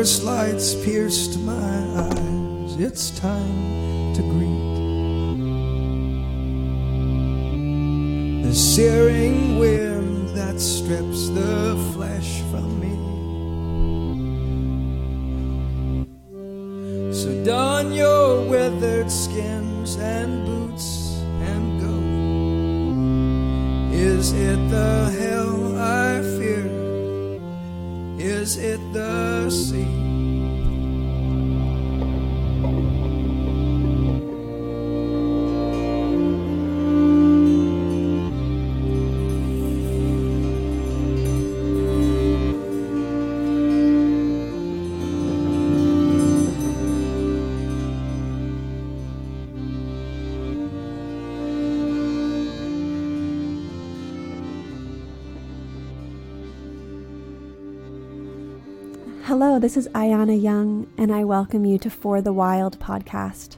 first lights pierced my eyes. It's time to greet the searing wind that strips the flesh from me. So don your withered skins and boots and go. Is it the hell I fear? Is it the sea? Hello, this is Ayana Young, and I welcome you to For the Wild podcast.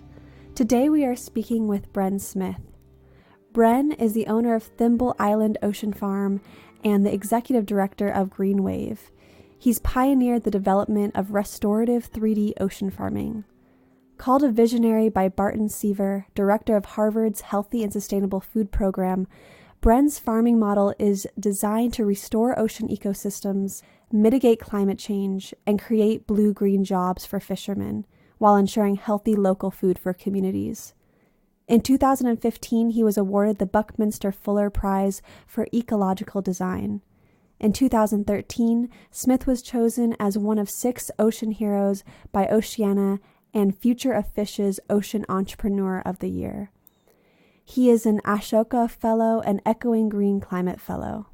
Today we are speaking with Bren Smith. Bren is the owner of Thimble Island Ocean Farm and the executive director of Green Wave. He's pioneered the development of restorative 3D ocean farming. Called a visionary by Barton Seaver, director of Harvard's Healthy and Sustainable Food Program, Bren's farming model is designed to restore ocean ecosystems, mitigate climate change, and create blue-green jobs for fishermen, while ensuring healthy local food for communities. In 2015, he was awarded the Buckminster Fuller Prize for Ecological Design. In 2013, Smith was chosen as one of 6 ocean heroes by Oceana and Future of Fish's Ocean Entrepreneur of the Year. He is an Ashoka Fellow and Echoing Green Climate Fellow.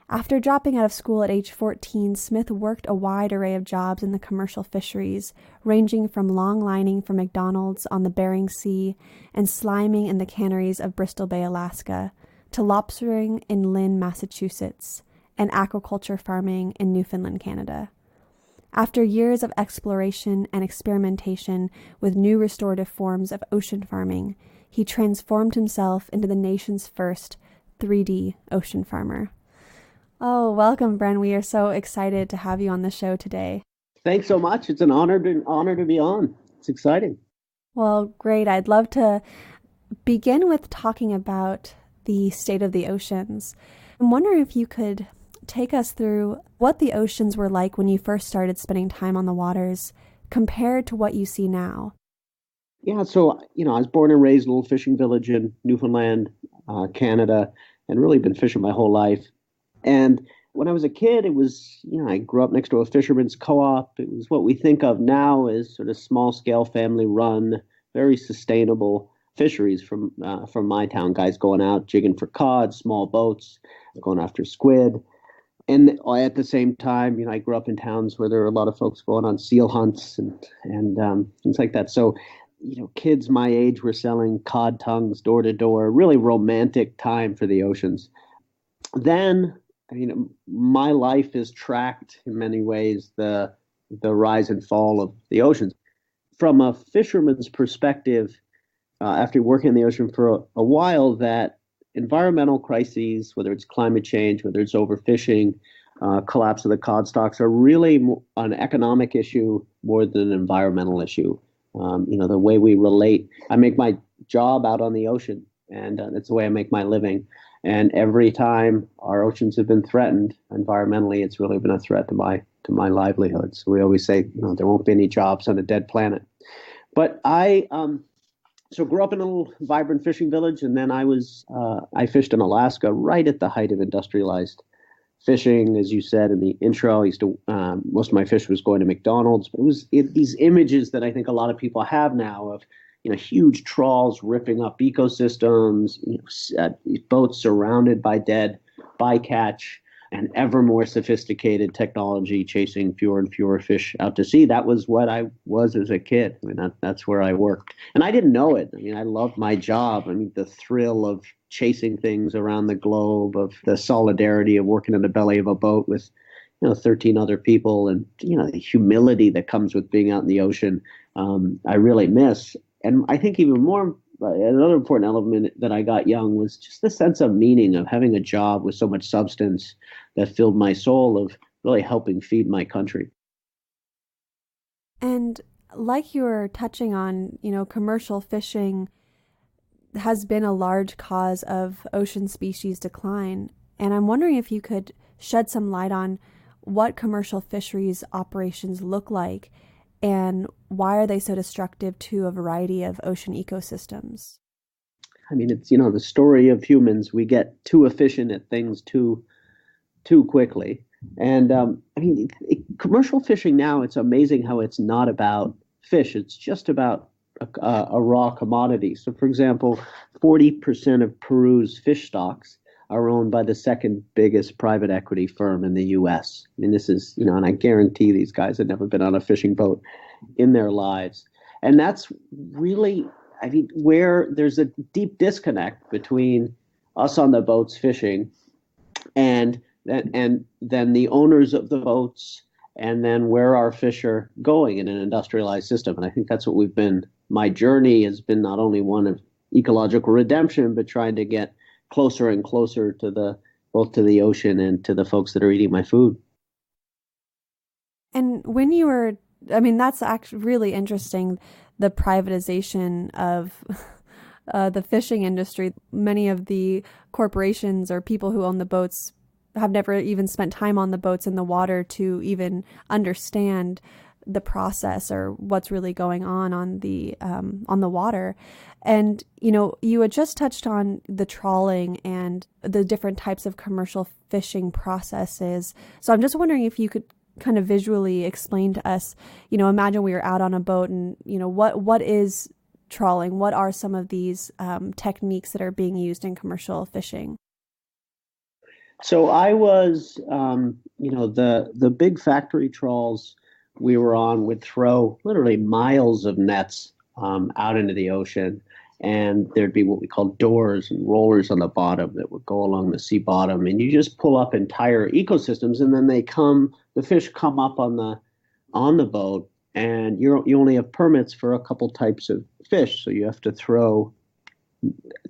After dropping out of school at age 14, Smith worked a wide array of jobs in the commercial fisheries, ranging from long lining for McDonald's on the Bering Sea and sliming in the canneries of Bristol Bay, Alaska, to lobstering in Lynn, Massachusetts, and aquaculture farming in Newfoundland, Canada. After years of exploration and experimentation with new restorative forms of ocean farming, he transformed himself into the nation's first 3D ocean farmer. Oh, welcome, Bren. We are so excited to have you on the show today. Thanks so much. It's an honor to be on. It's exciting. Well, great. I'd love to begin with talking about the state of the oceans. I'm wondering if you could take us through what the oceans were like when you first started spending time on the waters compared to what you see now. Yeah, so, I was born and raised in a little fishing village in Newfoundland, Canada, and really been fishing my whole life. And when I was a kid, it was, I grew up next to a fisherman's co-op. It was what we think of now as sort of small-scale, family-run, very sustainable fisheries from my town. Guys going out, jigging for cod, small boats, going after squid. And at the same time, I grew up in towns where there were a lot of folks going on seal hunts and things like that. So, kids my age were selling cod tongues door to door, really romantic time for the oceans. Then, my life is tracked in many ways the rise and fall of the oceans. From a fisherman's perspective, after working in the ocean for a while, that environmental crises, whether it's climate change, whether it's overfishing, collapse of the cod stocks, are really an economic issue more than an environmental issue. The way we relate. I make my job out on the ocean, and that's the way I make my living. And every time our oceans have been threatened environmentally, it's really been a threat to my livelihood. So we always say, there won't be any jobs on a dead planet. But I grew up in a little vibrant fishing village, and then I fished in Alaska right at the height of industrialized fishing. As you said in the intro, I used to most of my fish was going to McDonald's. But it was these images that I think a lot of people have now of huge trawls ripping up ecosystems, boats surrounded by dead bycatch, and ever more sophisticated technology chasing fewer and fewer fish out to sea. That was what I was as a kid. That's where I worked. And I didn't know it. I loved my job. The thrill of chasing things around the globe, of the solidarity of working in the belly of a boat with 13 other people, and the humility that comes with being out in the ocean, I really miss. And I think even more, another important element that I got young was just the sense of meaning of having a job with so much substance that filled my soul, of really helping feed my country. And like you were touching on, commercial fishing has been a large cause of ocean species decline. And I'm wondering if you could shed some light on what commercial fisheries operations look like and why are they so destructive to a variety of ocean ecosystems? I mean, it's, the story of humans. We get too efficient at things too quickly. And commercial fishing now, it's amazing how it's not about fish. It's just about a raw commodity. So, for example, 40% of Peru's fish stocks are owned by the second biggest private equity firm in the US. I mean, this is, and I guarantee these guys had never been on a fishing boat in their lives. And that's really, where there's a deep disconnect between us on the boats fishing and then the owners of the boats, and then where our fish are going in an industrialized system. And I think that's what my journey has been, not only one of ecological redemption, but trying to get closer and closer to both to the ocean and to the folks that are eating my food. And that's actually really interesting, the privatization of the fishing industry. Many of the corporations or people who own the boats have never even spent time on the boats in the water to even understand the process or what's really going on the water. And, you had just touched on the trawling and the different types of commercial fishing processes. So I'm just wondering if you could kind of visually explain to us, imagine we were out on a boat and, what is trawling? What are some of these techniques that are being used in commercial fishing? So I was, the big factory trawls we were on would throw literally miles of nets out into the ocean. And there'd be what we call doors and rollers on the bottom that would go along the sea bottom. And you just pull up entire ecosystems, and then the fish come up on the boat, and you only have permits for a couple types of fish. So you have to throw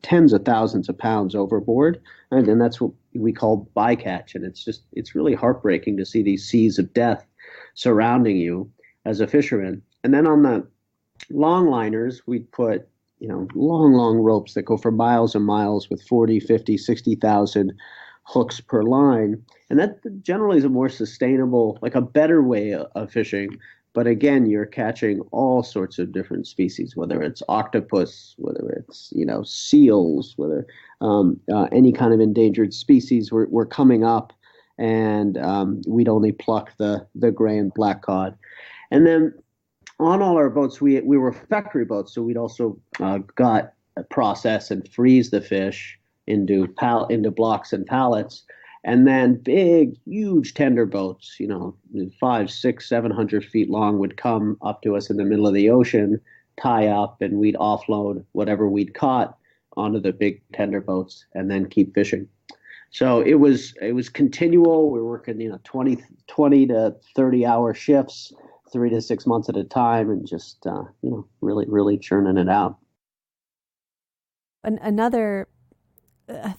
tens of thousands of pounds overboard. And then that's what we call bycatch. And it's really heartbreaking to see these seas of death surrounding you as a fisherman. And then on the long liners, we'd put, long ropes that go for miles and miles with 40, 50, 60,000 hooks per line. And that generally is a more sustainable, like a better way of fishing. But again, you're catching all sorts of different species, whether it's octopus, whether it's, seals, whether any kind of endangered species were coming up, and we'd only pluck the gray and black cod. And then on all our boats, we were factory boats, so we'd also process and freeze the fish into blocks and pallets. And then big, huge tender boats, 500, 600, 700 feet long, would come up to us in the middle of the ocean, tie up, and we'd offload whatever we'd caught onto the big tender boats and then keep fishing. So it was continual. We were working, 20 to 30 hour shifts, 3 to 6 months at a time, and just, really, really churning it out. Another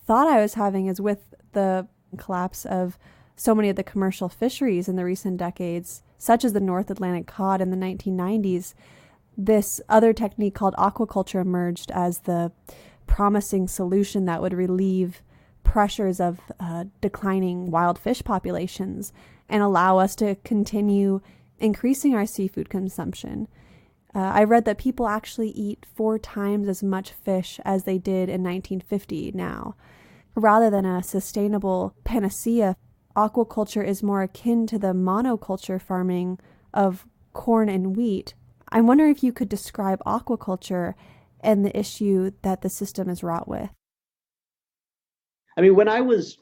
thought I was having is with the collapse of so many of the commercial fisheries in the recent decades, such as the North Atlantic cod in the 1990s, this other technique called aquaculture emerged as the promising solution that would relieve pressures of declining wild fish populations and allow us to continue increasing our seafood consumption. I read that people actually eat 4 times as much fish as they did in 1950 now. Rather than a sustainable panacea, aquaculture is more akin to the monoculture farming of corn and wheat. I'm wondering if you could describe aquaculture and the issue that the system is wrought with. I mean, when I was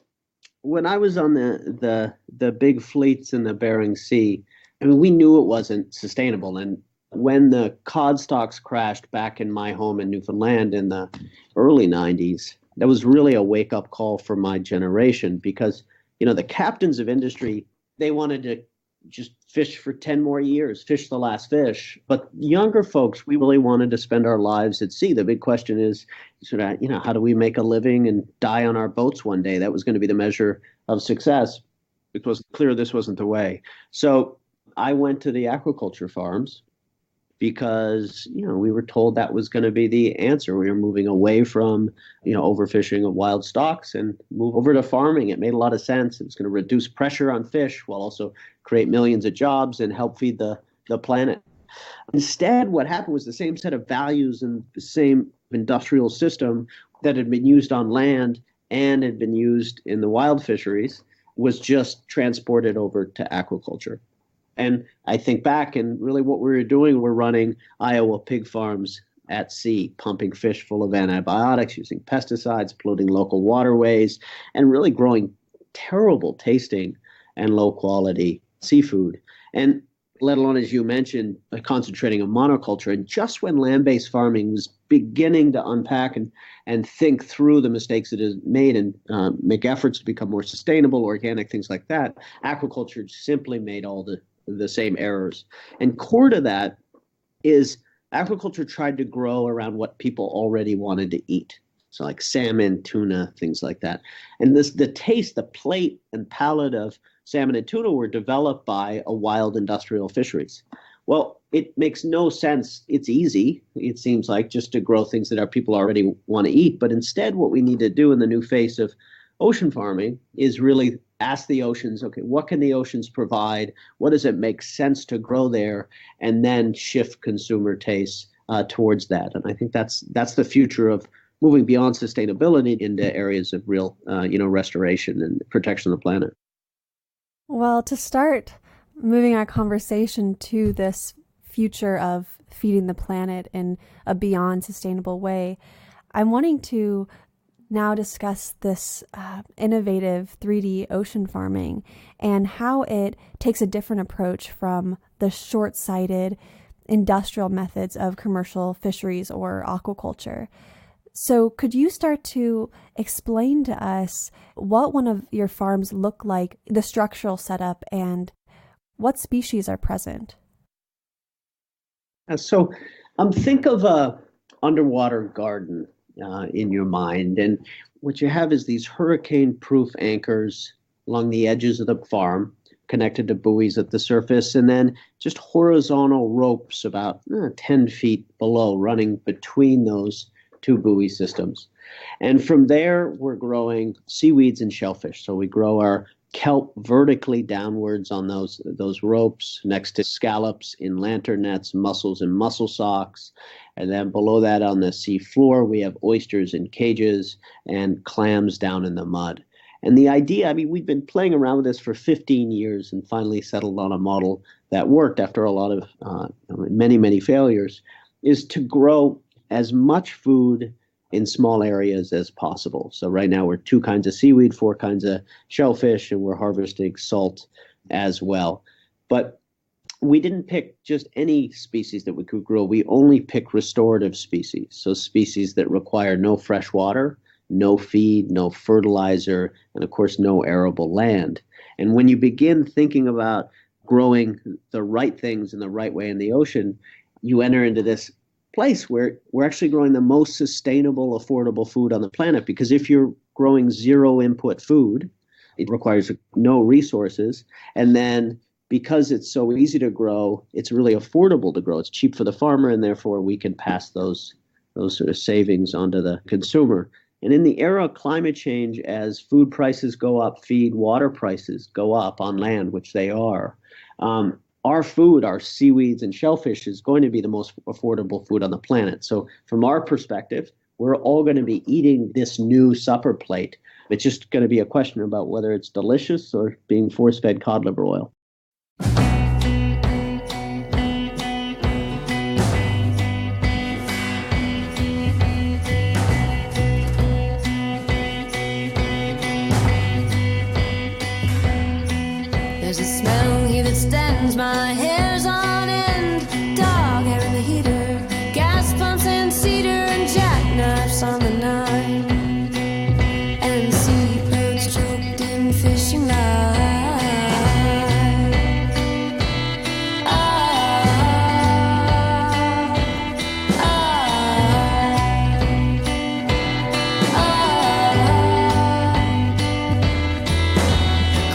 on the big fleets in the Bering Sea, we knew it wasn't sustainable. And when the cod stocks crashed back in my home in Newfoundland in the early 90s, that was really a wake-up call for my generation, because, the captains of industry, they wanted to just fish for 10 more years, fish the last fish. But younger folks, we really wanted to spend our lives at sea. The big question is, how do we make a living and die on our boats one day? That was going to be the measure of success. It was clear this wasn't the way. So I went to the aquaculture farms because, we were told that was going to be the answer. We were moving away from, overfishing of wild stocks and move over to farming. It made a lot of sense. It was going to reduce pressure on fish while also create millions of jobs and help feed the planet. Instead, what happened was the same set of values and the same industrial system that had been used on land and had been used in the wild fisheries was just transported over to aquaculture. And I think back, and really what we were doing, we're running Iowa pig farms at sea, pumping fish full of antibiotics, using pesticides, polluting local waterways, and really growing terrible tasting and low quality seafood. And let alone, as you mentioned, concentrating on monoculture. And just when land-based farming was beginning to unpack and think through the mistakes it has made and make efforts to become more sustainable, organic, things like that, aquaculture simply made all the same errors. And core to that is aquaculture tried to grow around what people already wanted to eat. So like salmon, tuna, things like that. And the taste, the plate and palate of salmon and tuna were developed by a wild industrial fisheries. Well, it makes no sense. It's easy, it seems like, just to grow things that our people already want to eat. But instead, what we need to do in the new face of ocean farming is really ask the oceans, okay, what can the oceans provide? What does it make sense to grow there? And then shift consumer tastes towards that. And I think that's the future of moving beyond sustainability into areas of real, restoration and protection of the planet. Well, to start moving our conversation to this future of feeding the planet in a beyond sustainable way, I'm wanting to now discuss this innovative 3D ocean farming and how it takes a different approach from the short-sighted industrial methods of commercial fisheries or aquaculture. So could you start to explain to us what one of your farms look like, the structural setup, and what species are present? So think of a underwater garden in your mind. And what you have is these hurricane-proof anchors along the edges of the farm, connected to buoys at the surface, and then just horizontal ropes about 10 feet below running between those two buoy systems. And from there, we're growing seaweeds and shellfish. So we grow our kelp vertically downwards on those ropes next to scallops in lantern nets, mussels in mussel socks. And then below that on the sea floor, we have oysters in cages and clams down in the mud. And the idea, we've been playing around with this for 15 years and finally settled on a model that worked after a lot of many, many failures, is to grow as much food in small areas as possible. So right now we're 2 kinds of seaweed, 4 kinds of shellfish, and we're harvesting salt as well. But we didn't pick just any species that we could grow. We only pick restorative species. So species that require no fresh water, no feed, no fertilizer, and of course no arable land. And when you begin thinking about growing the right things in the right way in the ocean, you enter into this place where we're actually growing the most sustainable, affordable food on the planet. Because if you're growing zero input food, it requires no resources. And then because it's so easy to grow, it's really affordable to grow. It's cheap for the farmer, and therefore we can pass those sort of savings onto the consumer. And in the era of climate change, as food prices go up, feed, water prices go up on land, which they are, our food, our seaweeds and shellfish, is going to be the most affordable food on the planet. So from our perspective, we're all going to be eating this new supper plate. It's just going to be a question about whether it's delicious or being force-fed cod liver oil. There's a smell here that stands my hairs on end. Dog hair in the heater, gas pumps and cedar and jackknives on the nine, and seabirds choked in fishing line.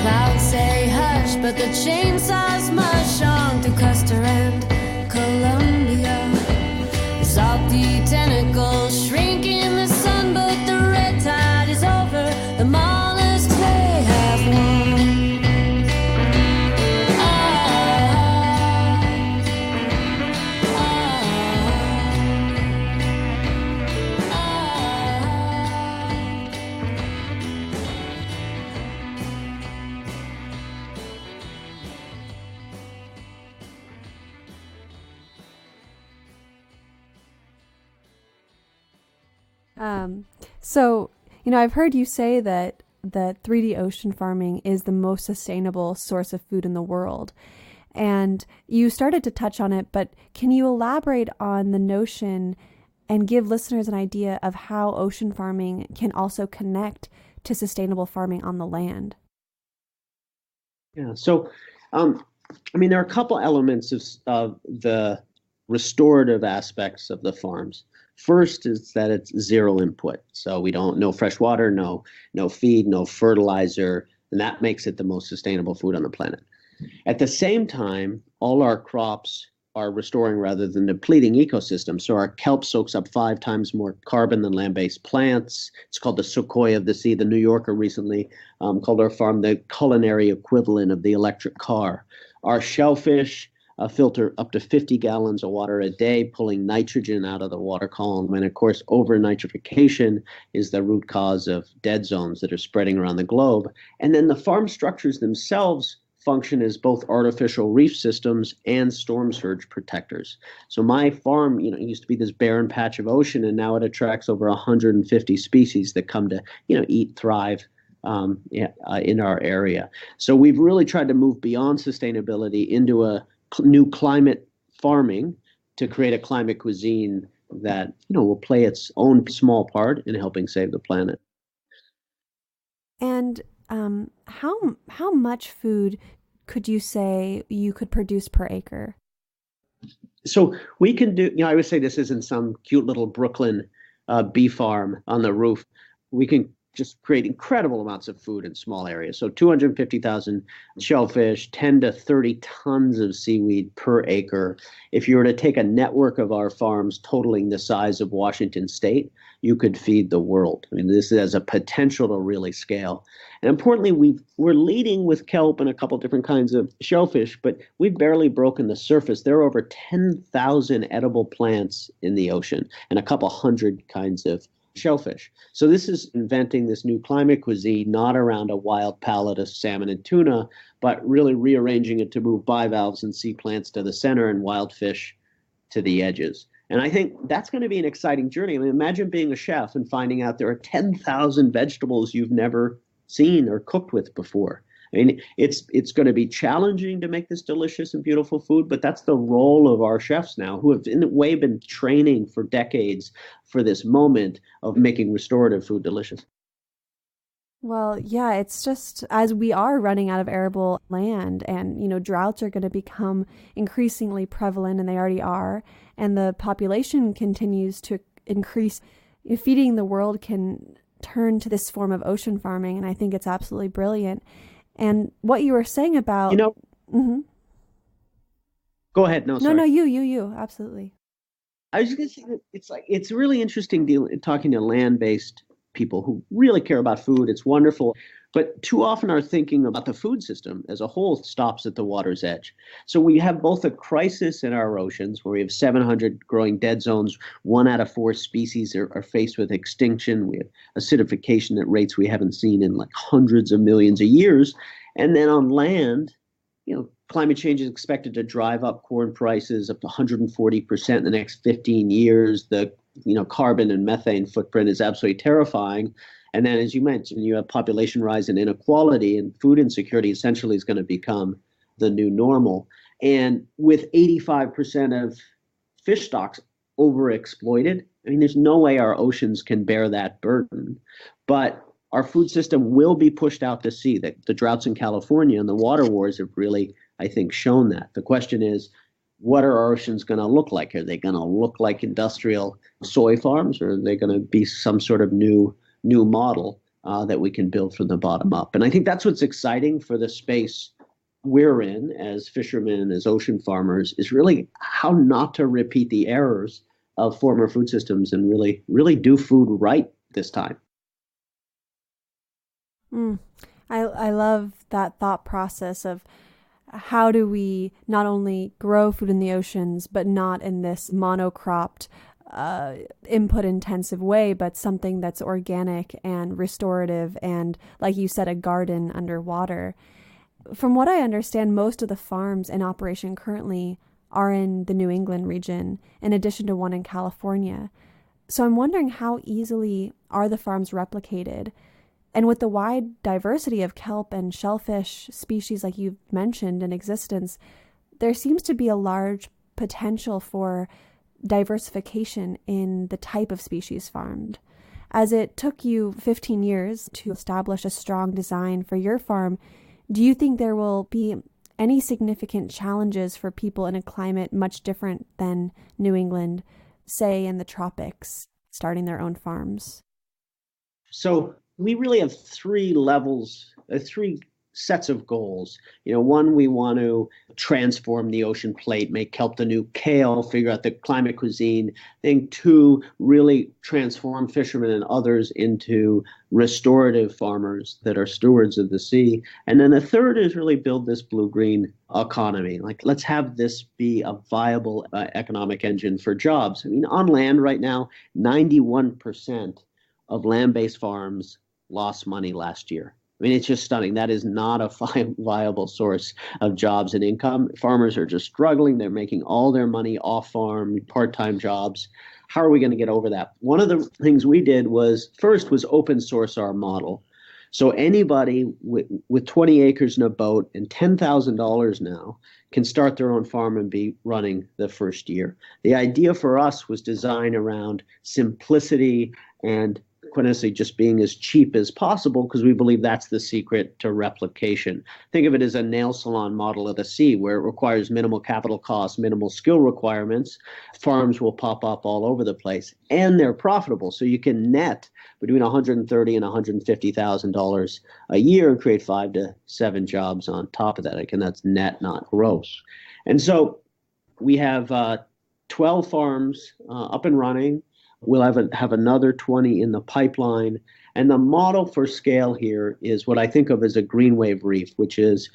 Clouds say hush, but the chainsaw's mush on through Custer and Columbia. So, I've heard you say that 3D ocean farming is the most sustainable source of food in the world. And you started to touch on it, but can you elaborate on the notion and give listeners an idea of how ocean farming can also connect to sustainable farming on the land? Yeah. So, there are a couple elements of the restorative aspects of the farms. First is that it's zero input. So no fresh water, no feed, no fertilizer, and that makes it the most sustainable food on the planet. At the same time, all our crops are restoring rather than depleting ecosystems. So our kelp soaks up 5 times more carbon than land-based plants. It's called the sequoia of the sea. The New Yorker recently called our farm the culinary equivalent of the electric car. Our shellfish filter up to 50 gallons of water a day, pulling nitrogen out of the water column. And of course, over-nitrification is the root cause of dead zones that are spreading around the globe. And then the farm structures themselves function as both artificial reef systems and storm surge protectors. So my farm, used to be this barren patch of ocean, and now it attracts over 150 species that come to, eat, thrive in our area. So we've really tried to move beyond sustainability into a new climate farming to create a climate cuisine that, will play its own small part in helping save the planet. And how much food could you say you could produce per acre? So we can do, I would say this isn't some cute little Brooklyn bee farm on the roof. We can just create incredible amounts of food in small areas. So 250,000 shellfish, 10 to 30 tons of seaweed per acre. If you were to take a network of our farms totaling the size of Washington State, you could feed the world. This has a potential to really scale. And importantly, we're leading with kelp and a couple different kinds of shellfish, but we've barely broken the surface. There are over 10,000 edible plants in the ocean and a couple hundred kinds of shellfish. So this is inventing this new climate cuisine, not around a wild palette of salmon and tuna, but really rearranging it to move bivalves and sea plants to the center and wild fish to the edges. And I think that's going to be an exciting journey. Imagine being a chef and finding out there are 10,000 vegetables you've never seen or cooked with before. It's going to be challenging to make this delicious and beautiful food, but that's the role of our chefs now, who have in a way been training for decades for this moment of making restorative food delicious. Well, yeah, it's just as we are running out of arable land and, droughts are going to become increasingly prevalent, and they already are, and the population continues to increase, feeding the world can turn to this form of ocean farming, and I think it's absolutely brilliant. And what you were saying about... Mm-hmm. Go ahead. No, sorry. No, you. Absolutely. I was just going to say that it's really interesting talking to land-based people who really care about food. It's wonderful. But too often our thinking about the food system as a whole stops at the water's edge. So we have both a crisis in our oceans where we have 700 growing dead zones. 1 out of 4 species are faced with extinction. We have acidification at rates we haven't seen in hundreds of millions of years. And then on land, climate change is expected to drive up corn prices up to 140% in the next 15 years. The carbon and methane footprint is absolutely terrifying. And then, as you mentioned, you have population rise and inequality, and food insecurity essentially is going to become the new normal. And with 85% of fish stocks overexploited, there's no way our oceans can bear that burden. But our food system will be pushed out to sea. The droughts in California and the water wars have really, I think, shown that. The question is, what are our oceans going to look like? Are they going to look like industrial soy farms, or are they going to be some sort of new model that we can build from the bottom up? And I think that's what's exciting for the space we're in as fishermen, as ocean farmers, is really how not to repeat the errors of former food systems and really do food right this time. I love that thought process of how do we not only grow food in the oceans, but not in this monocropped, input-intensive way, but something that's organic and restorative and, like you said, a garden underwater. From what I understand, most of the farms in operation currently are in the New England region, in addition to one in California. So I'm wondering, how easily are the farms replicated? And with the wide diversity of kelp and shellfish species like you've mentioned in existence, there seems to be a large potential for diversification in the type of species farmed. As it took you 15 years to establish a strong design for your farm, do you think there will be any significant challenges for people in a climate much different than New England, say in the tropics, starting their own farms? So we really have three levels, three sets of goals. One, we want to transform the ocean plate, make kelp the new kale, figure out the climate cuisine. Then two, really transform fishermen and others into restorative farmers that are stewards of the sea. And then the third is really build this blue-green economy. Like, let's have this be a viable economic engine for jobs. On land right now, 91% of land-based farms lost money last year. It's just stunning. That is not a viable source of jobs and income. Farmers are just struggling. They're making all their money off farm, part-time jobs. How are we going to get over that? One of the things we did was open source our model. So anybody with 20 acres and a boat and $10,000 now can start their own farm and be running the first year. The idea for us was designed around simplicity and quite honestly just being as cheap as possible, because we believe that's the secret to replication. Think of it as a nail salon model of the sea, where it requires minimal capital costs, minimal skill requirements. Farms will pop up all over the place, and they're profitable. So you can net between $130,000 and $150,000 a year and create 5 to 7 jobs on top of that. Again, that's net, not gross. And so we have 12 farms up and running. We'll have another 20 in the pipeline. And the model for scale here is what I think of as a green wave reef, which is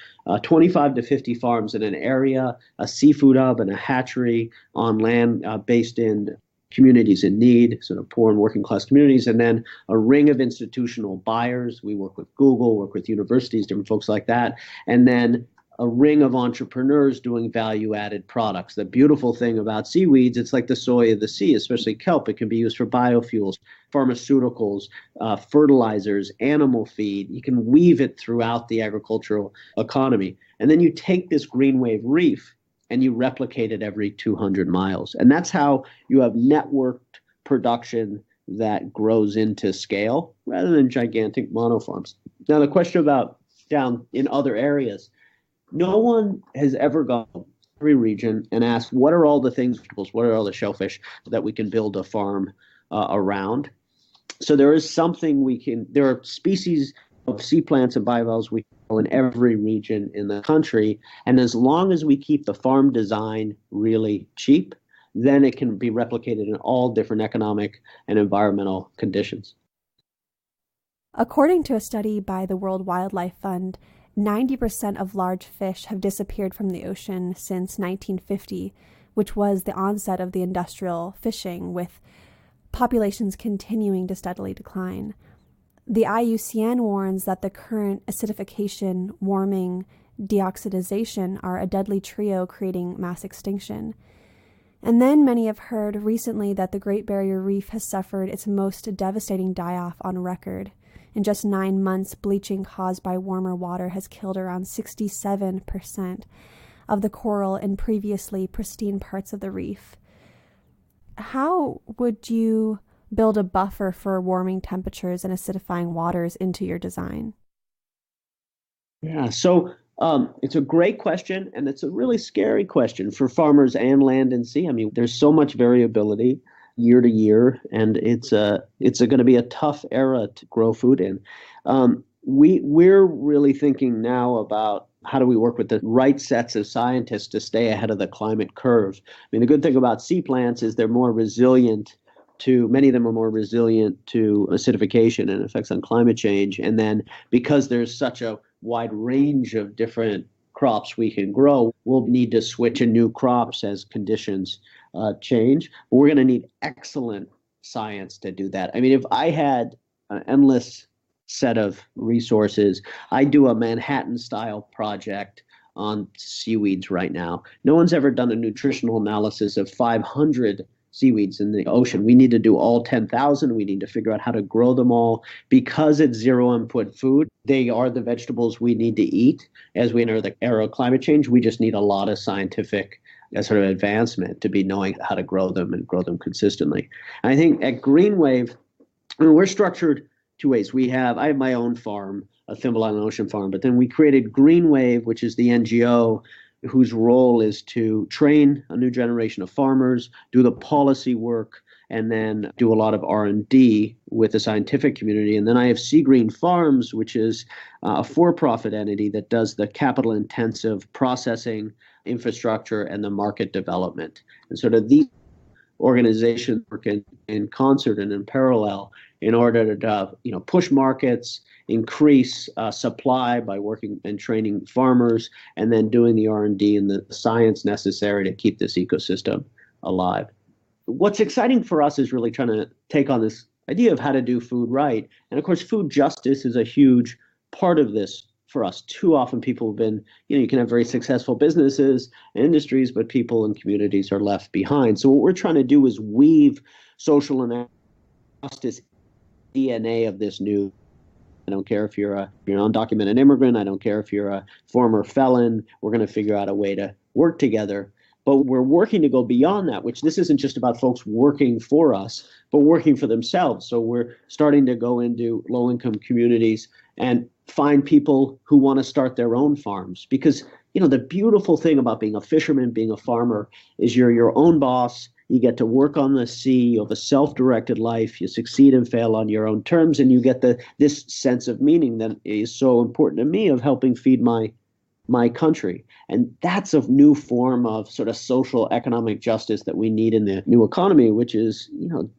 25 to 50 farms in an area, a seafood hub and a hatchery on land based in communities in need, sort of poor and working class communities, and then a ring of institutional buyers. We work with Google, work with universities, different folks like that. And then a ring of entrepreneurs doing value-added products. The beautiful thing about seaweeds, it's like the soy of the sea, especially kelp. It can be used for biofuels, pharmaceuticals, fertilizers, animal feed. You can weave it throughout the agricultural economy. And then you take this green wave reef and you replicate it every 200 miles. And that's how you have networked production that grows into scale rather than gigantic monofarms. Now, the question about down in other areas, no one has ever gone to every region and asked, what are all the things, what are all the shellfish that we can build a farm around? So there is something there are species of sea plants and bivalves we grow in every region in the country. And as long as we keep the farm design really cheap, then it can be replicated in all different economic and environmental conditions. According to a study by the World Wildlife Fund, 90% of large fish have disappeared from the ocean since 1950, which was the onset of the industrial fishing, with populations continuing to steadily decline. The IUCN warns that the current acidification, warming, deoxidization are a deadly trio creating mass extinction. And then many have heard recently that the Great Barrier Reef has suffered its most devastating die-off on record. In just 9 months, bleaching caused by warmer water has killed around 67% of the coral in previously pristine parts of the reef. How would you build a buffer for warming temperatures and acidifying waters into your design? Yeah, so it's a great question, and it's a really scary question for farmers and land and sea. There's so much variability year to year, and it's going to be a tough era to grow food in. We're really thinking now about how do we work with the right sets of scientists to stay ahead of the climate curve. The good thing about sea plants is they're more resilient many of them are more resilient to acidification and effects on climate change. And then because there's such a wide range of different crops we can grow, we'll need to switch in new crops as conditions change. But we're going to need excellent science to do that. If I had an endless set of resources, I'd do a Manhattan-style project on seaweeds right now. No one's ever done a nutritional analysis of 500 seaweeds in the ocean. We need to do all 10,000. We need to figure out how to grow them all. Because it's zero input food, they are the vegetables we need to eat. As we enter the era of climate change, we just need a lot of scientific sort of advancement to be knowing how to grow them and grow them consistently. And I think at Greenwave, we're structured two ways. I have my own farm, a Thimble Island Ocean farm, but then we created Greenwave, which is the NGO whose role is to train a new generation of farmers, do the policy work, and then do a lot of R&D with the scientific community. And then I have Sea Green Farms, which is a for-profit entity that does the capital-intensive processing, infrastructure, and the market development. And sort of these organizations work in concert and in parallel in order to push markets, increase supply by working and training farmers, and then doing the R&D and the science necessary to keep this ecosystem alive. What's exciting for us is really trying to take on this idea of how to do food right. And of course, food justice is a huge part of this for us. Too often people have been, you can have very successful businesses and industries, but people and communities are left behind. So what we're trying to do is weave social and justice DNA of this new. I don't care if you're an undocumented immigrant. I don't care if you're a former felon. We're going to figure out a way to work together. But we're working to go beyond that, which this isn't just about folks working for us, but working for themselves. So we're starting to go into low-income communities and find people who want to start their own farms. Because, the beautiful thing about being a fisherman, being a farmer, is you're your own boss. You get to work on the sea. You have a self-directed life. You succeed and fail on your own terms, and you get this sense of meaning that is so important to me of helping feed my country. And that's a new form of sort of social economic justice that we need in the new economy, which is,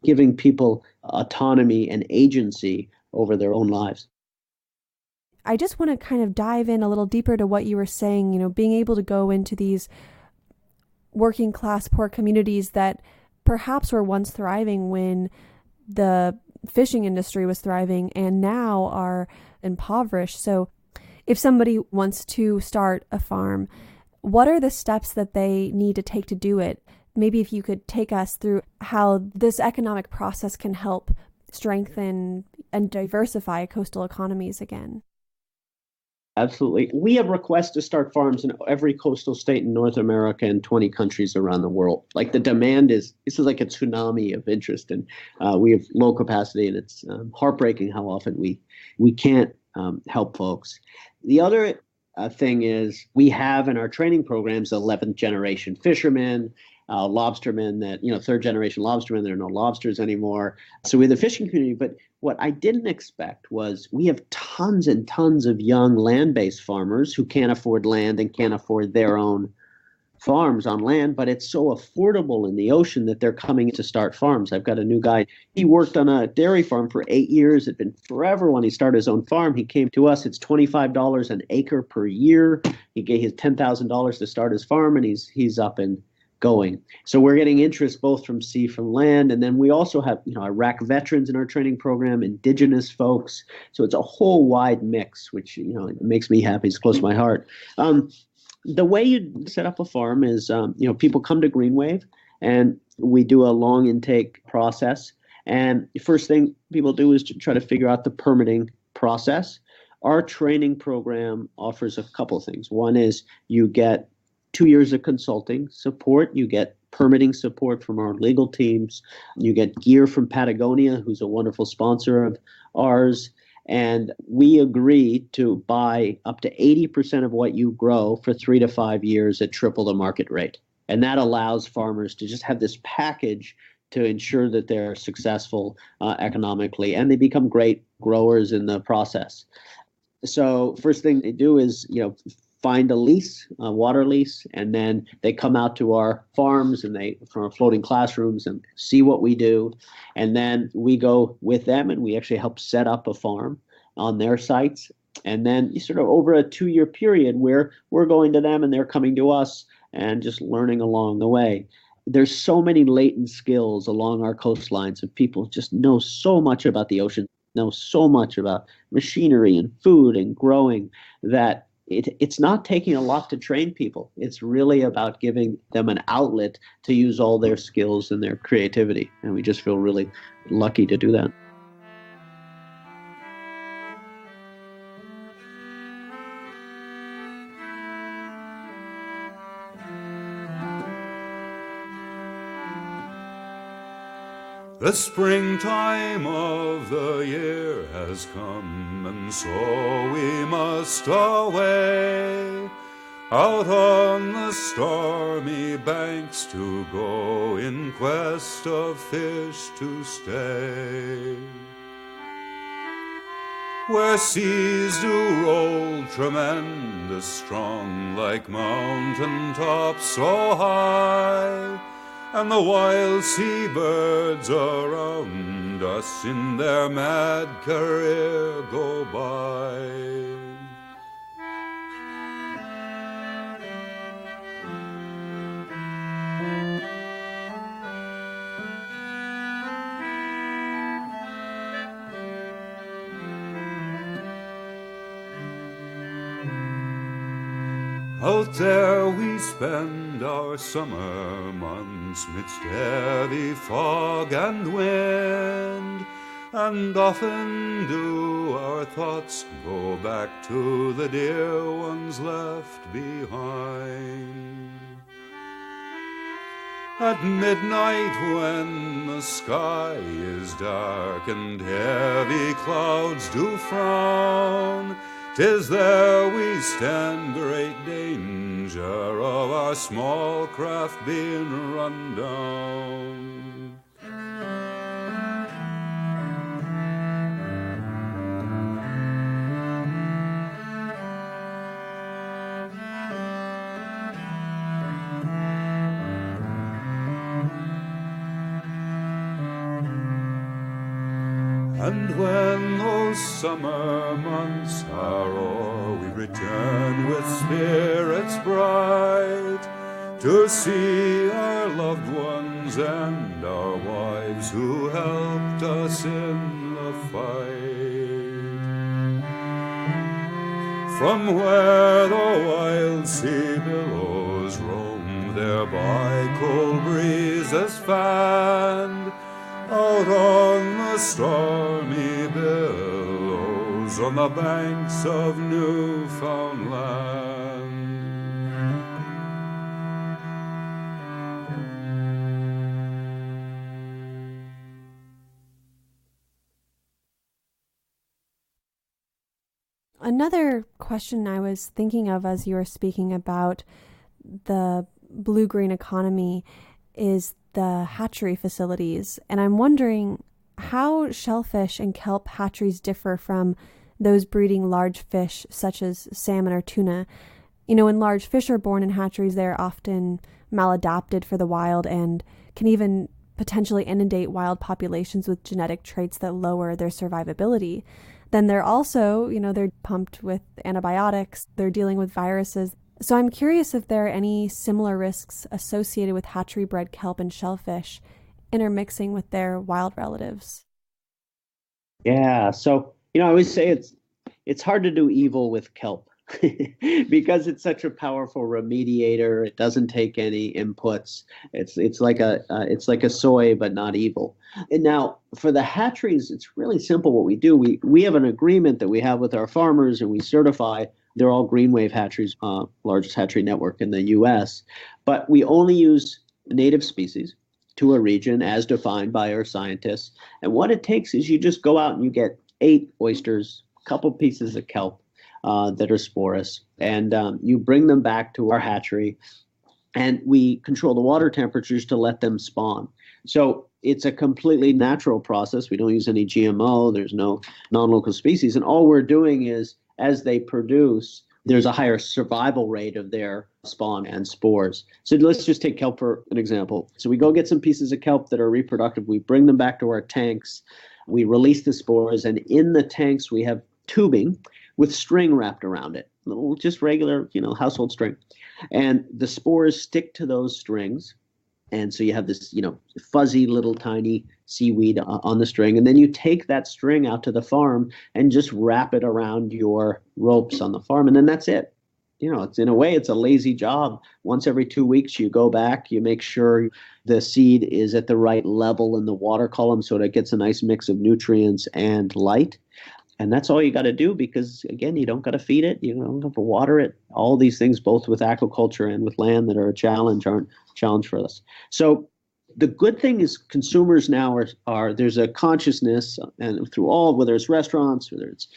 giving people autonomy and agency over their own lives. I just want to kind of dive in a little deeper to what you were saying, being able to go into these working class poor communities that perhaps were once thriving when the fishing industry was thriving and now are impoverished. So if somebody wants to start a farm, what are the steps that they need to take to do it? Maybe if you could take us through how this economic process can help strengthen and diversify coastal economies again. Absolutely. We have requests to start farms in every coastal state in North America and 20 countries around the world. Like the demand this is like a tsunami of interest, and we have low capacity, and it's heartbreaking how often we can't help folks. The other thing is we have in our training programs 11th generation fishermen, lobstermen that, third generation lobstermen, there are no lobsters anymore. So we have the fishing community, but what I didn't expect was we have tons and tons of young land-based farmers who can't afford land and can't afford their own farms on land, but it's so affordable in the ocean that they're coming to start farms. I've got a new guy. He worked on a dairy farm for 8 years. It'd been forever when he started his own farm. He came to us. It's $25 an acre per year. He gave his $10,000 to start his farm, and he's up and going. So we're getting interest both from sea, from land, and then we also have Iraq veterans in our training program, indigenous folks. So it's a whole wide mix, which it makes me happy. It's close to my heart. The way you set up a farm is people come to Greenwave, and we do a long intake process. And the first thing people do is to try to figure out the permitting process. Our training program offers a couple of things. One is you get 2 years of consulting support. You get permitting support from our legal teams. You get gear from Patagonia, who's a wonderful sponsor of ours. And we agree to buy up to 80% of what you grow for 3 to 5 years at triple the market rate. And that allows farmers to just have this package to ensure that they're successful economically, and they become great growers in the process. So first thing they do is, find a lease, a water lease, and then they come out to our farms and from our floating classrooms and see what we do. And then we go with them and we actually help set up a farm on their sites. And then sort of over a 2-year period where we're going to them and they're coming to us and just learning along the way. There's so many latent skills along our coastlines of people just know so much about the ocean, know so much about machinery and food and growing that it's not taking a lot to train people. It's really about giving them an outlet to use all their skills and their creativity. And we just feel really lucky to do that. The springtime of the year has come, and so we must away out on the stormy banks to go in quest of fish to stay. Where seas do roll tremendous strong, like mountain tops so high, and the wild seabirds around us in their mad career go by. Out there we spend our summer months midst heavy fog and wind, and often do our thoughts go back to the dear ones left behind. At midnight when the sky is dark and heavy clouds do frown, 'tis there we stand great danger of our small craft being run down. And when those summer months are o'er, we return with spirits bright to see our loved ones and our wives who helped us in the fight. From where the wild sea billows roam, thereby cold breezes fanned, out on the stormy billows on the banks of Newfoundland. Another question I was thinking of as you were speaking about the blue-green economy is the hatchery facilities. And I'm wondering how shellfish and kelp hatcheries differ from those breeding large fish such as salmon or tuna. You know, when large fish are born in hatcheries, they're often maladapted for the wild and can even potentially inundate wild populations with genetic traits that lower their survivability. Then they're also, they're pumped with antibiotics, they're dealing with viruses. So I'm curious if there are any similar risks associated with hatchery-bred kelp and shellfish intermixing with their wild relatives. Yeah, so I always say it's hard to do evil with kelp because it's such a powerful remediator. It doesn't take any inputs. It's like a soy, but not evil. And now for the hatcheries, it's really simple. What we do, we have an agreement that we have with our farmers, and we certify. They're all green wave hatcheries, largest hatchery network in the U.S. But we only use native species to a region as defined by our scientists. And what it takes is you just go out and you get 8 oysters, a couple pieces of kelp that are sporous, and you bring them back to our hatchery, and we control the water temperatures to let them spawn. So it's a completely natural process. We don't use any GMO. There's no non-local species. And all we're doing is, as they produce, there's a higher survival rate of their spawn and spores. So let's just take kelp for an example. So we go get some pieces of kelp that are reproductive. We bring them back to our tanks. We release the spores. And in the tanks, we have tubing with string wrapped around it, just regular, household string. And the spores stick to those strings. And so you have this, fuzzy little tiny seaweed on the string. And then you take that string out to the farm and just wrap it around your ropes on the farm. And then that's it. it's in a way, it's a lazy job. Once every 2 weeks, you go back, you make sure the seed is at the right level in the water column so that it gets a nice mix of nutrients and light. And that's all you got to do because, again, you don't got to feed it. You don't have to water it. All these things, both with aquaculture and with land that are a challenge, aren't a challenge for us. So the good thing is consumers now are there's a consciousness, and through all, whether it's restaurants, whether it's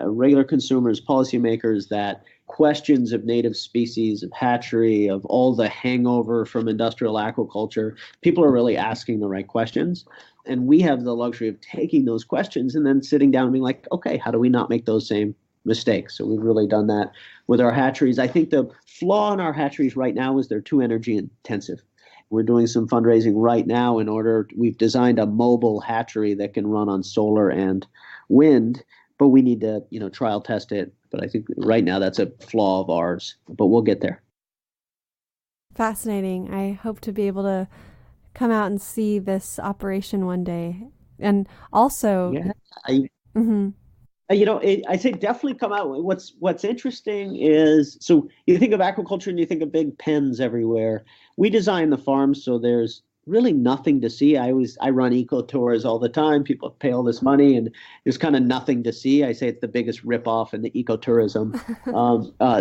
regular consumers, policymakers, that questions of native species, of hatchery, of all the hangover from industrial aquaculture, people are really asking the right questions. And we have the luxury of taking those questions and then sitting down and being like, okay, how do we not make those same mistakes? So we've really done that with our hatcheries. I think the flaw in our hatcheries right now is they're too energy intensive. We're doing some fundraising right now we've designed a mobile hatchery that can run on solar and wind, but we need to, trial test it. But I think right now that's a flaw of ours, but we'll get there. Fascinating. I hope to be able to come out and see this operation one day. And also, I say definitely come out. What's interesting is, so you think of aquaculture and you think of big pens everywhere. We design the farms so there's really nothing to see. I run eco tours all the time. People pay all this money and there's kind of nothing to see. I say it's the biggest ripoff in the ecotourism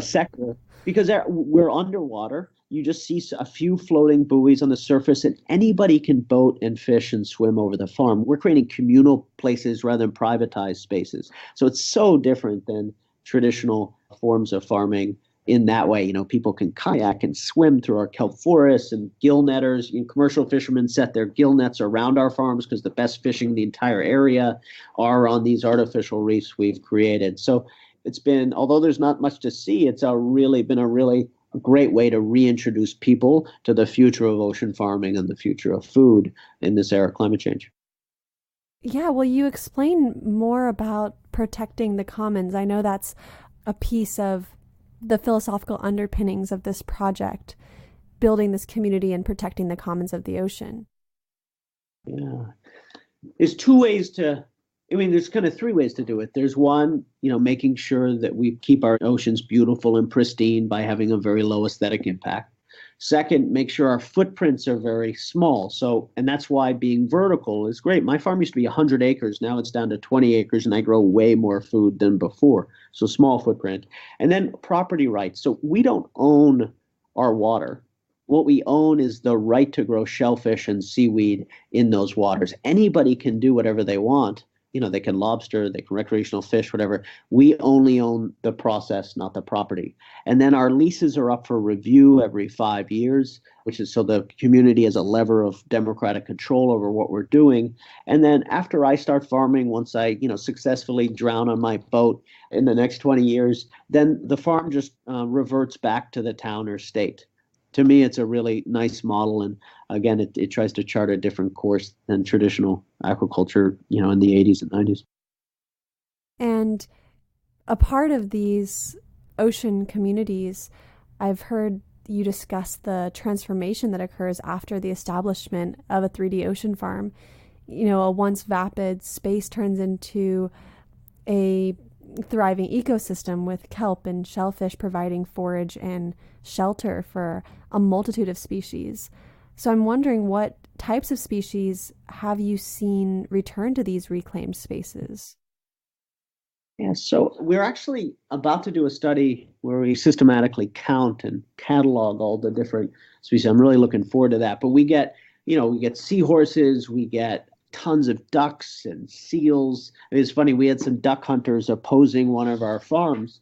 sector because we're underwater. You just see a few floating buoys on the surface and anybody can boat and fish and swim over the farm. We're creating communal places rather than privatized spaces. So it's so different than traditional forms of farming in that way. People can kayak and swim through our kelp forests, and gill netters. Commercial fishermen set their gill nets around our farms because the best fishing in the entire area are on these artificial reefs we've created. So it's been, although there's not much to see, it's been a really great way to reintroduce people to the future of ocean farming and the future of food in this era of climate change. Yeah, will you explain more about protecting the commons? I know that's a piece of the philosophical underpinnings of this project, building this community and protecting the commons of the ocean. Yeah. There's kind of three ways to do it. There's one, making sure that we keep our oceans beautiful and pristine by having a very low aesthetic impact. Second, make sure our footprints are very small. And that's why being vertical is great. My farm used to be 100 acres. Now it's down to 20 acres and I grow way more food than before. So small footprint. And then property rights. So we don't own our water. What we own is the right to grow shellfish and seaweed in those waters. Anybody can do whatever they want. They can lobster, they can recreational fish, whatever. We only own the process, not the property. And then our leases are up for review every 5 years, which is so the community has a lever of democratic control over what we're doing. And then after I start farming, once I, successfully drown on my boat in the next 20 years, then the farm just reverts back to the town or state. To me, it's a really nice model. And again, it tries to chart a different course than traditional aquaculture, in the 80s and 90s. And a part of these ocean communities, I've heard you discuss the transformation that occurs after the establishment of a 3D ocean farm. A once vapid space turns into a thriving ecosystem with kelp and shellfish providing forage and shelter for a multitude of species. So I'm wondering, what types of species have you seen return to these reclaimed spaces? Yeah, so we're actually about to do a study where we systematically count and catalog all the different species. I'm really looking forward to that. But we get seahorses, we get tons of ducks and seals. It's funny, we had some duck hunters opposing one of our farms,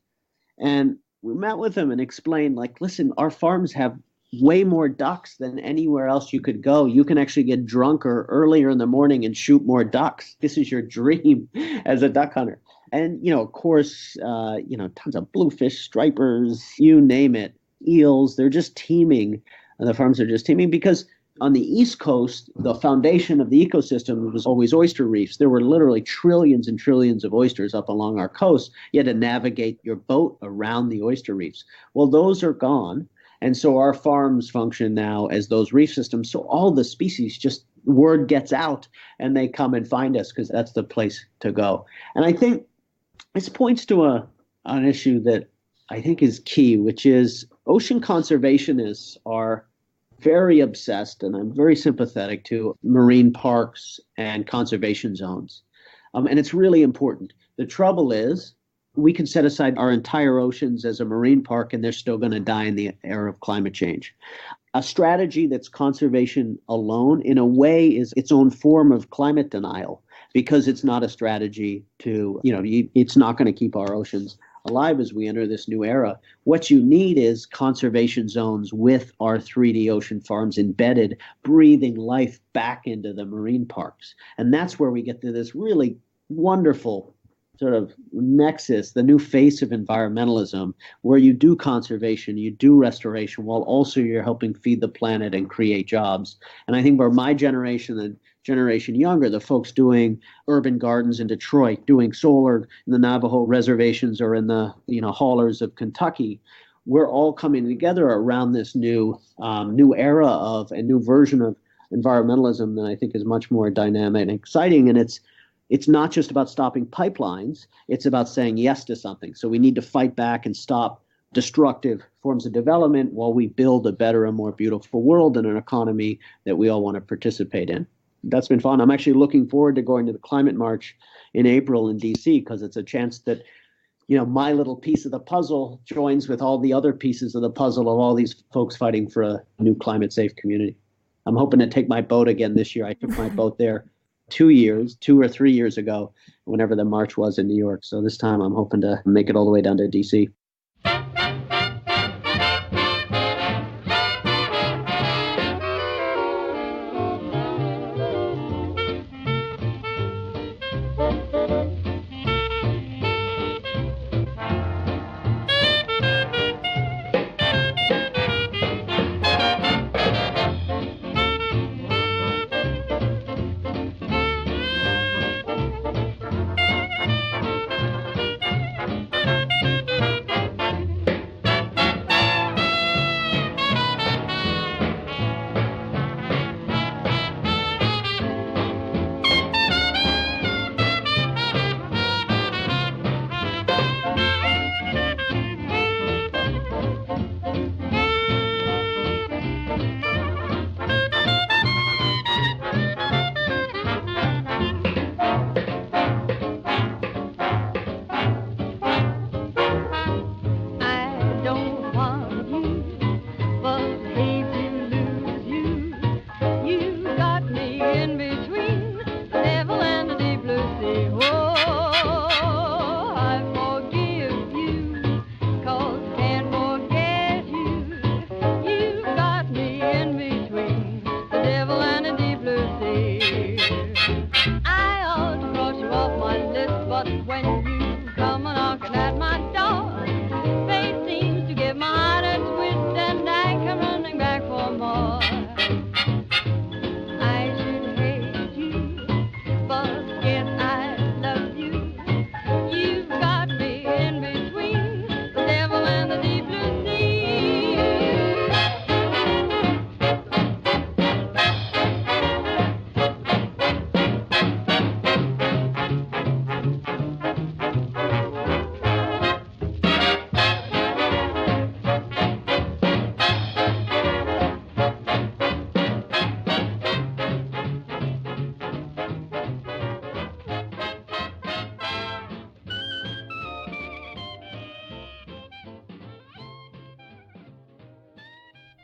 and we met with them and explained, listen, our farms have way more ducks than anywhere else you could go. You can actually get drunker earlier in the morning and shoot more ducks. This is your dream as a duck hunter. And, of course, tons of bluefish, stripers, you name it, eels, they're just teeming. The farms are just teeming because on the East Coast, the foundation of the ecosystem was always oyster reefs. There were literally trillions and trillions of oysters up along our coast. You had to navigate your boat around the oyster reefs. Well, those are gone. And so our farms function now as those reef systems. So all the species, just word gets out and they come and find us because that's the place to go. And I think this points to an issue that I think is key, which is ocean conservationists are very obsessed, and I'm very sympathetic to marine parks and conservation zones. And it's really important. The trouble is, we can set aside our entire oceans as a marine park, and they're still going to die in the era of climate change. A strategy that's conservation alone, in a way, is its own form of climate denial, because it's not a strategy to, it's not going to keep our oceans alive as we enter this new era. What you need is conservation zones with our 3D ocean farms embedded, breathing life back into the marine parks. And that's where we get to this really wonderful sort of nexus, the new face of environmentalism, where you do conservation, you do restoration, while also you're helping feed the planet and create jobs. And I think for my generation and generation younger, the folks doing urban gardens in Detroit, doing solar in the Navajo reservations or in the haulers of Kentucky, we're all coming together around this new era of a new version of environmentalism that I think is much more dynamic and exciting. And it's not just about stopping pipelines. It's about saying yes to something. So we need to fight back and stop destructive forms of development while we build a better and more beautiful world and an economy that we all want to participate in. That's been fun. I'm actually looking forward to going to the climate march in April in DC, because it's a chance that, my little piece of the puzzle joins with all the other pieces of the puzzle of all these folks fighting for a new climate safe community. I'm hoping to take my boat again this year. I took my boat there 2 or 3 years ago, whenever the march was in New York. So this time I'm hoping to make it all the way down to DC.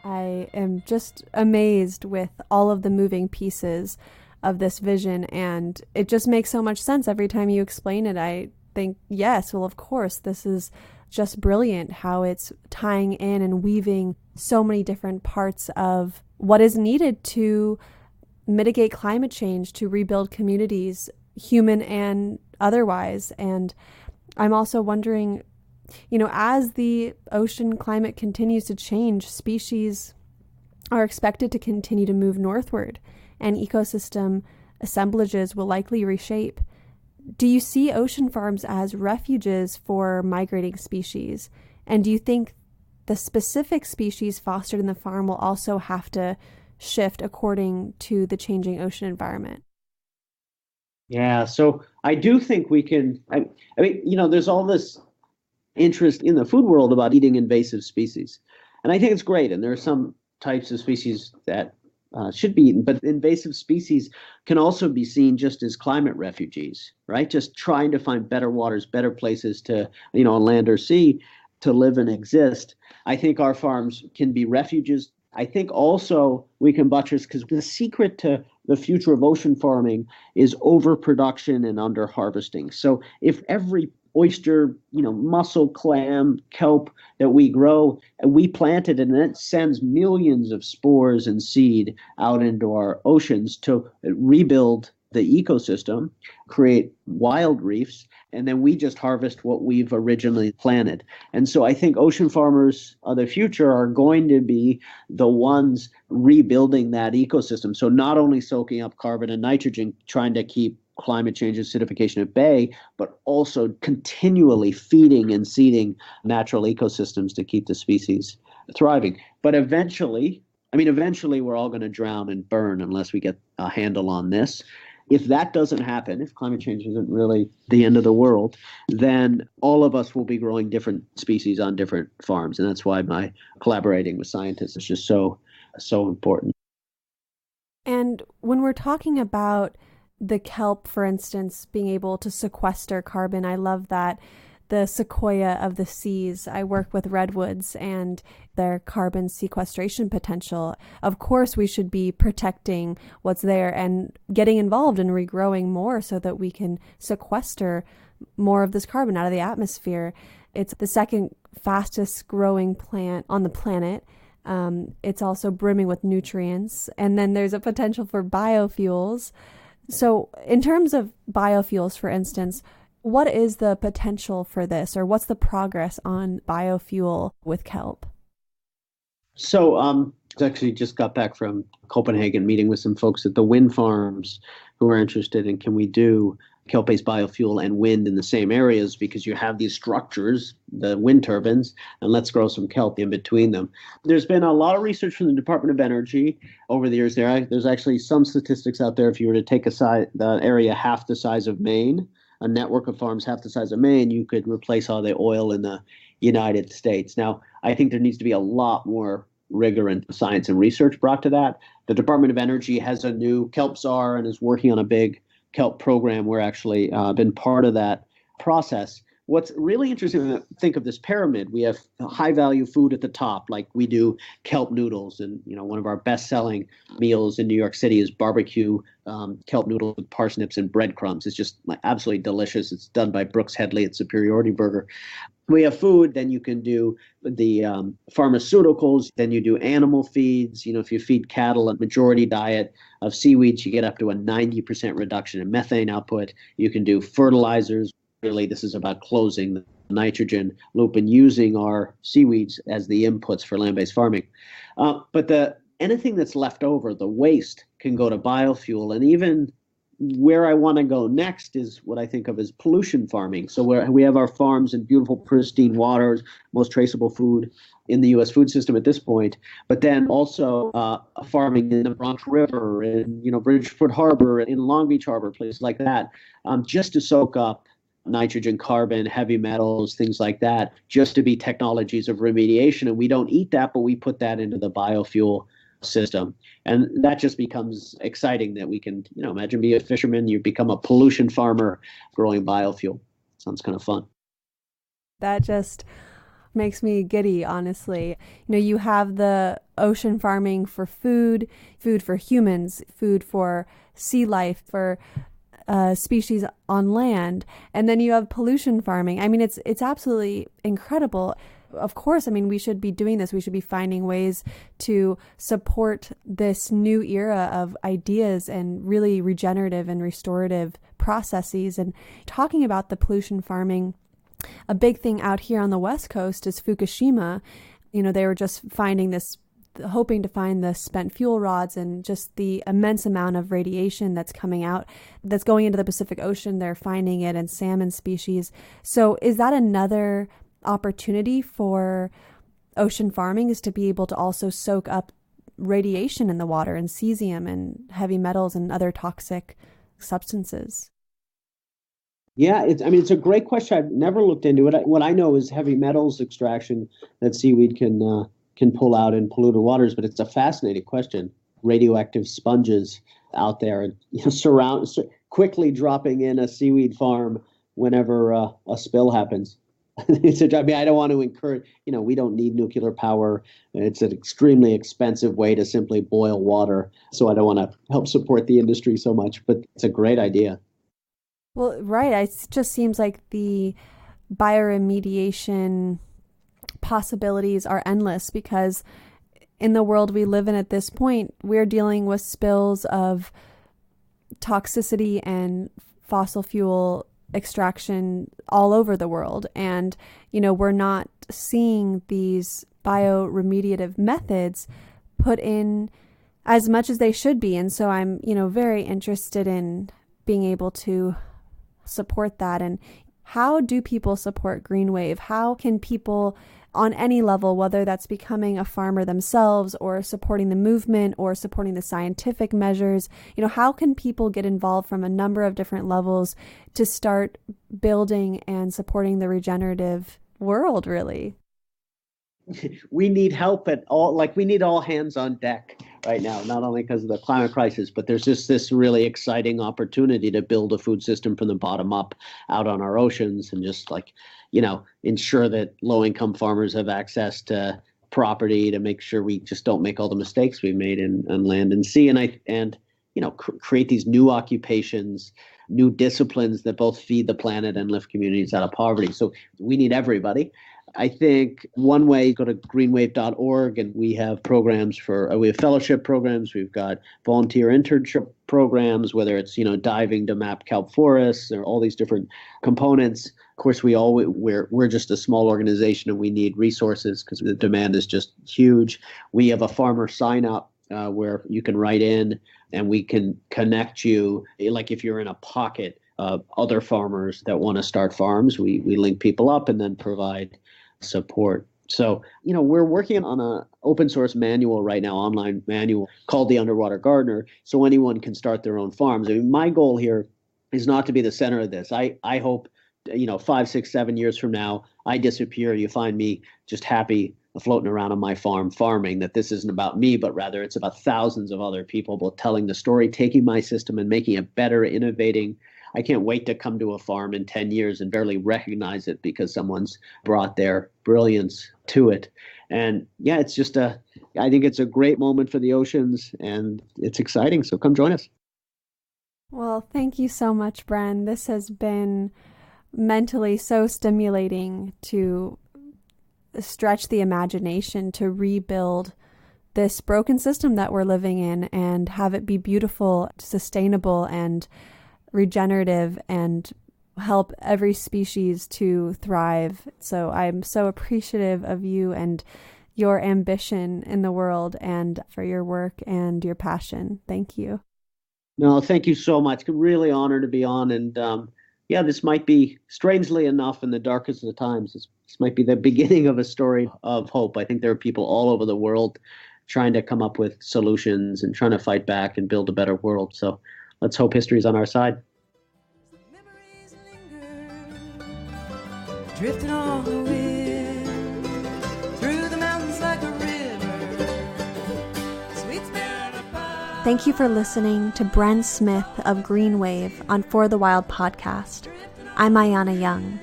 I am just amazed with all of the moving pieces of this vision, and it just makes so much sense every time you explain it. I think, yes, well, of course, this is just brilliant how it's tying in and weaving so many different parts of what is needed to mitigate climate change, to rebuild communities, human and otherwise. And I'm also wondering, as the ocean climate continues to change, species are expected to continue to move northward, and ecosystem assemblages will likely reshape. Do you see ocean farms as refuges for migrating species? And do you think the specific species fostered in the farm will also have to shift according to the changing ocean environment? Yeah, so I do think we can, I mean, there's all this interest in the food world about eating invasive species. And I think it's great. And there are some types of species that should be eaten, but invasive species can also be seen just as climate refugees, right? Just trying to find better waters, better places to, on land or sea, to live and exist. I think our farms can be refuges. I think also we can buttress, because the secret to the future of ocean farming is overproduction and underharvesting. So if every oyster, mussel, clam, kelp that we grow, and we plant it, and then it sends millions of spores and seed out into our oceans to rebuild the ecosystem, create wild reefs, and then we just harvest what we've originally planted. And so I think ocean farmers of the future are going to be the ones rebuilding that ecosystem. So not only soaking up carbon and nitrogen, trying to keep climate change and acidification at bay, but also continually feeding and seeding natural ecosystems to keep the species thriving. But eventually we're all going to drown and burn unless we get a handle on this. If that doesn't happen, if climate change isn't really the end of the world, then all of us will be growing different species on different farms. And that's why my collaborating with scientists is just so important. And when we're talking about the kelp, for instance, being able to sequester carbon, I love that. The sequoia of the seas. I work with redwoods and their carbon sequestration potential. Of course, we should be protecting what's there and getting involved in regrowing more so that we can sequester more of this carbon out of the atmosphere. It's the second fastest growing plant on the planet. It's also brimming with nutrients. And then there's a potential for biofuels. So in terms of biofuels, for instance, what is the potential for this, or what's the progress on biofuel with kelp? So I actually just got back from Copenhagen meeting with some folks at the wind farms who are interested in, can we do kelp-based biofuel and wind in the same areas, because you have these structures, the wind turbines, and let's grow some kelp in between them. There's been a lot of research from the Department of Energy over the years there. There's actually some statistics out there. If you were to take the area half the size of Maine, a network of farms half the size of Maine, you could replace all the oil in the United States. Now, I think there needs to be a lot more rigor and science and research brought to that. The Department of Energy has a new kelp czar and is working on a big kelp program. We're actually been part of that process. What's really interesting to think of this pyramid, we have high value food at the top, like we do kelp noodles. And, one of our best selling meals in New York City is barbecue kelp noodles with parsnips and breadcrumbs. It's just absolutely delicious. It's done by Brooks Headley at Superiority Burger. We have food, then you can do the pharmaceuticals, then you do animal feeds. If you feed cattle a majority diet of seaweeds, you get up to a 90% reduction in methane output. You can do fertilizers. Really, this is about closing the nitrogen loop and using our seaweeds as the inputs for land-based farming. But anything that's left over, the waste, can go to biofuel. And even where I want to go next is what I think of as pollution farming. So where we have our farms in beautiful, pristine waters, most traceable food in the U.S. food system at this point, but then also farming in the Bronx River, in Bridgeport Harbor, in Long Beach Harbor, places like that, just to soak up nitrogen, carbon, heavy metals, things like that, just to be technologies of remediation. And we don't eat that, but we put that into the biofuel system. And that just becomes exciting that we can, imagine being a fisherman, you become a pollution farmer growing biofuel. Sounds kind of fun. That just makes me giddy, honestly. You have the ocean farming for food for humans, food for sea life, for species on land, and then you have pollution farming. I mean, it's absolutely incredible. Of course, we should be doing this. We should be finding ways to support this new era of ideas and really regenerative and restorative processes. And talking about the pollution farming, a big thing out here on the West Coast is Fukushima. They were just hoping to find the spent fuel rods and just the immense amount of radiation that's coming out, that's going into the Pacific Ocean. They're finding it in salmon species. So is that another opportunity for ocean farming, is to be able to also soak up radiation in the water and cesium and heavy metals and other toxic substances? Yeah, it's a great question. I've never looked into it. What I know is heavy metals extraction that seaweed can pull out in polluted waters, but it's a fascinating question. Radioactive sponges out there, and quickly dropping in a seaweed farm whenever a spill happens. I don't want to encourage. We don't need nuclear power. It's an extremely expensive way to simply boil water. So I don't want to help support the industry so much, but it's a great idea. Well, right. It just seems like the bioremediation possibilities are endless because in the world we live in at this point, we're dealing with spills of toxicity and fossil fuel extraction all over the world. And, we're not seeing these bioremediative methods put in as much as they should be. And so I'm, very interested in being able to support that. And how do people support Green Wave? How can people on any level, whether that's becoming a farmer themselves or supporting the movement or supporting the scientific measures, how can people get involved from a number of different levels to start building and supporting the regenerative world, really? We need help we need all hands on deck right now, not only because of the climate crisis, but there's just this really exciting opportunity to build a food system from the bottom up out on our oceans and just ensure that low-income farmers have access to property to make sure we just don't make all the mistakes we've made in land and sea, and create these new occupations, new disciplines that both feed the planet and lift communities out of poverty. So we need everybody. I think one way, go to greenwave.org, and we have programs we have fellowship programs. We've got volunteer internship programs, whether it's, diving to map kelp forests or all these different components. Of course, we're just a small organization and we need resources because the demand is just huge. We have a farmer sign up where you can write in and we can connect you. Like if you're in a pocket of other farmers that want to start farms, we link people up and then provide support. So, we're working on an open source manual right now, online manual called The Underwater Gardener, so anyone can start their own farms. I mean, my goal here is not to be the center of this. I hope, 5, 6, 7 years from now, I disappear. You find me just happy floating around on my farm farming, that this isn't about me, but rather it's about thousands of other people both telling the story, taking my system and making it better, innovating. I can't wait to come to a farm in 10 years and barely recognize it because someone's brought their brilliance to it. And yeah, I think it's a great moment for the oceans and it's exciting. So come join us. Well, thank you so much, Bren. This has been mentally so stimulating to stretch the imagination, to rebuild this broken system that we're living in and have it be beautiful, sustainable, and regenerative and help every species to thrive. So I'm so appreciative of you and your ambition in the world and for your work and your passion. Thank you. No, thank you so much. Really honored to be on. And this might be, strangely enough, in the darkest of the times, this might be the beginning of a story of hope. I think there are people all over the world trying to come up with solutions and trying to fight back and build a better world. So let's hope history's on our side. Memories linger, drifting on the wind, through the mountains like a river, sweet spirit of pie. Thank you for listening to Bren Smith of Green Wave on For the Wild podcast. I'm Ayana Young.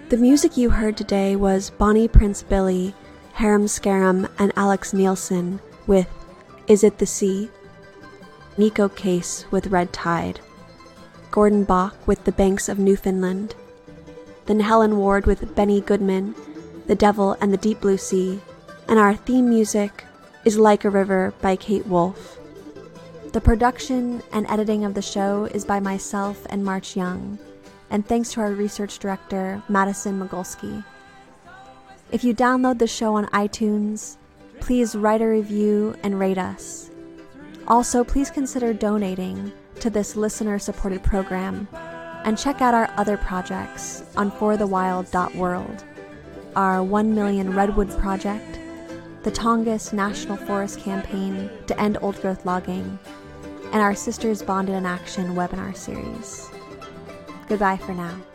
The music you heard today was Bonnie Prince Billy, Harum Scarum, and Alex Nielsen with Is It the Sea? Nico Case with Red Tide, Gordon Bach with The Banks of Newfoundland, then Helen Ward with Benny Goodman, The Devil and the Deep Blue Sea, and our theme music is Like a River by Kate Wolf. The production and editing of the show is by myself and March Young, and thanks to our research director, Madison Mogulski. If you download the show on iTunes, please write a review and rate us. Also, please consider donating to this listener-supported program and check out our other projects on forthewild.world, our 1 Million Redwood Project, the Tongass National Forest Campaign to end old-growth logging, and our Sisters Bonded in Action webinar series. Goodbye for now.